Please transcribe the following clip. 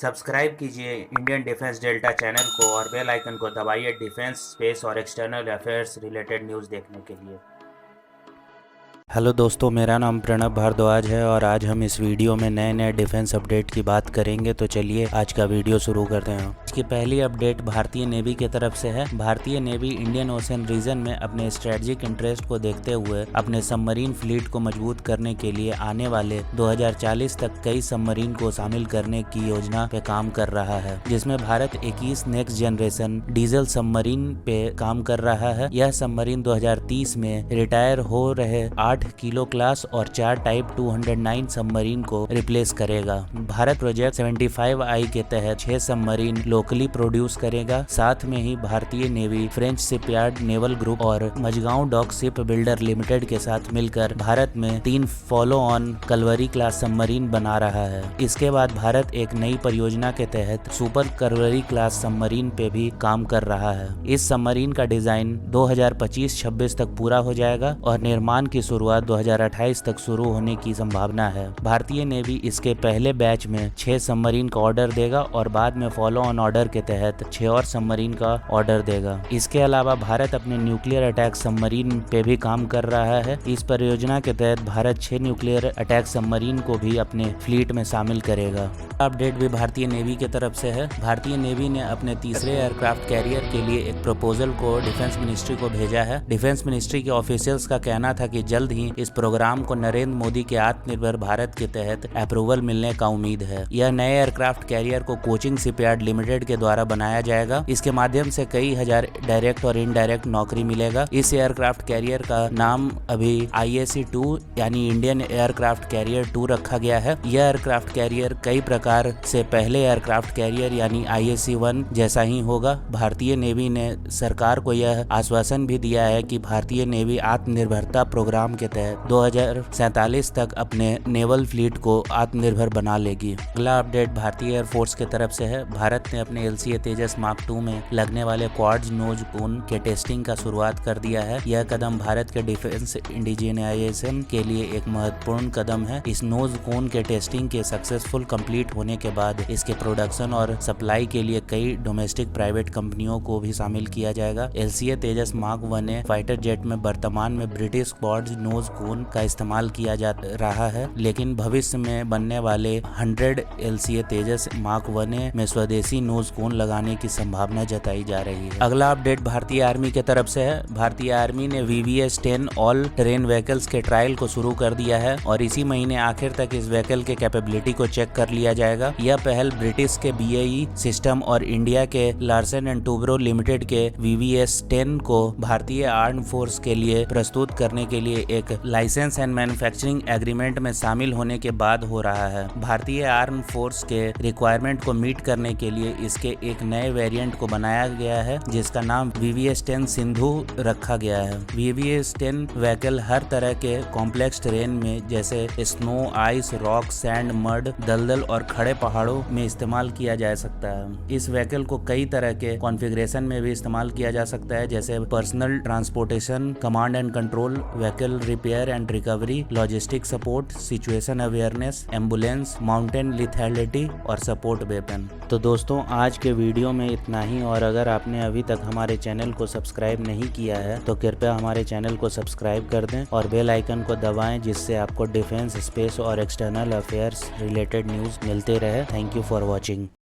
Subscribe कीजिए Indian defence delta channel को और बेल आइकन को दबाइए डिफेंस, स्पेस और एक्सटर्नल अफेयर्स रिलेटेड न्यूज़ देखने के लिए। हेलो दोस्तों, मेरा नाम प्रणब भारद्वाज है और आज हम इस वीडियो में नए नए डिफेंस अपडेट की बात करेंगे। तो चलिए आज का वीडियो शुरू करते हैं। इसकी पहली अपडेट भारतीय नेवी की तरफ से है। भारतीय नेवी इंडियन ओशन रीजन में अपने स्ट्रेटजिक इंटरेस्ट को देखते हुए अपने सबमरीन फ्लीट को मजबूत करने के लिए आने वाले 2040 तक कई सबमरीन को शामिल करने की योजना पे काम कर रहा है, जिसमें Bharat 21 next generation diesel submarine पे काम कर रहा है। यह सबमरीन 2030 में रिटायर हो रहे 8 किलो क्लास और 4 टाइप 209 सबमरीन को रिप्लेस करेगा। भारत प्रोजेक्ट 75I के तहत 6 सबमरीन लोकली प्रोड्यूस करेगा। साथ में ही भारतीय navy French shipyard Naval Group और Mazagon Dock Ship Builder Limited के साथ मिलकर भारत में 3 follow on Kalvari class submarine बना रहा है। इसके बाद भारत एक नई परियोजना के तहत सुपर कलवरी क्लास सबमरीन पे भी काम कर रहा है। इस सबमरीन का डिजाइन 2025-26 तक पूरा हो जाएगा और निर्माण की शुरुआत 2028 तक शुरू होने की संभावना है। भारतीय नेवी इसके पहले बैच में 6 सबमरीन का ऑर्डर देगा और बाद में फॉलो ऑन ऑर्डर के तहत 6 और सबमरीन का ऑर्डर देगा। इसके अलावा भारत अपने न्यूक्लियर अटैक सबमरीन पे भी काम कर रहा है। इस परियोजना के तहत भारत 6 न्यूक्लियर अटैक सबमरीन को भी अपने फ्लीट में शामिल करेगा। अपडेट भी भारतीय नेवी की तरफ से है। भारतीय नेवी ने अपने तीसरे एयरक्राफ्ट कैरियर के लिए एक प्रपोजल को डिफेंस मिनिस्ट्री को भेजा है। डिफेंस मिनिस्ट्री के ऑफिशियल्स का कहना था कि जल्द ही इस प्रोग्राम को नरेंद्र मोदी के आत्मनिर्भर भारत के तहत अप्रूवल मिलने का उम्मीद है। यह नए एयरक्राफ्ट कैरियर को कोचिंग शिपयार्ड लिमिटेड के द्वारा बनाया जाएगा। इसके माध्यम से कई हजार डायरेक्ट और इनडायरेक्ट नौकरी मिलेगा। इस एयरक्राफ्ट कैरियर का नाम अभी IAC-2 यानी इंडियन एयरक्राफ्ट कैरियर 2 रखा गया है। यह एयरक्राफ्ट कैरियर कई प्रकार से पहले एयरक्राफ्ट कैरियर यानी IAC-1 जैसा ही होगा। भारतीय नेवी ने सरकार को यह आश्वासन भी दिया है कि भारतीय नेवी आत्मनिर्भरता प्रोग्राम के तहत 2047 तक अपने नेवल फ्लीट को आत्मनिर्भर बना लेगी। अगला अपडेट भारतीय एयरफोर्स के तरफ से है। भारत ने अपने LCA तेजस मार्क 2 में लगने वाले क्वाड्स नोज कोन के टेस्टिंग का शुरुआत कर दिया है। यह कदम भारत के डिफेंस इंडिजिनाइजेशन के लिए एक महत्वपूर्ण कदम है। इस नोज कोन के टेस्टिंग के सक्सेसफुल कंप्लीट होने के बाद इसके प्रोडक्शन और सप्लाई के लिए कई डोमेस्टिक प्राइवेट कंपनियों को भी शामिल किया जाएगा। LCA तेजस मार्क 1 फाइटर जेट में वर्तमान में ब्रिटिश क्वाड्स नोज कोन का इस्तेमाल किया जा रहा है, लेकिन भविष्य में बनने वाले 100 LCA तेजस मार्क 1 में स्वदेशी नोज कोन लगाने की संभावना जताई जा रही है। अगला अपडेट भारतीय आर्मी के तरफ से है। भारतीय आर्मी ने VVS-10 ऑल टेरेन व्हीकल्स के ट्रायल को शुरू कर दिया है और इसी महीने आखिर तक इस व्हीकल के कैपेबिलिटी को चेक कर लिया जाएगा। यह पहल ब्रिटिश के BAE सिस्टम और इंडिया के लार्सन एंड टूब्रो लिमिटेड के VVS-10 को भारतीय आर्म फोर्स के लिए प्रस्तुत करने के लिए एक लाइसेंस एंड मैन्युफैक्चरिंग एग्रीमेंट में शामिल होने के बाद हो रहा है। भारतीय आर्म फोर्स के रिक्वायरमेंट को मीट करने के लिए इसके एक नए वेरिएंट को बनाया गया है, जिसका नाम VVS-10 सिंधु रखा गया है। VVS-10 व्हीकल हर तरह के कॉम्प्लेक्स टेरेन में जैसे snow, ice, rock, sand, mud, दलदल और खड़े पहाड़ों में इस्तेमाल किया जा सकता है। इस व्हीकल को कई तरह के कॉन्फ़िगरेशन में भी इस्तेमाल किया जा सकता है, जैसे personal transportation, command and control, vehicle repair and recovery, logistic support, situation awareness, ambulance, mountain lethality और सपोर्ट वेपन। तो दोस्तों आज के वीडियो में इतना ही, और अगर आपने अभी तक हमारे चैनल को सब्सक्राइब नहीं किया है तो कृपया हमारे चैनल को सब्सक्राइब कर दें और बेल आइकन को दबाएं, जिससे आपको डिफेंस, स्पेस और एक्सटर्नल अफेयर्स रिलेटेड न्यूज़ मिलते रहे। Thank you for watching.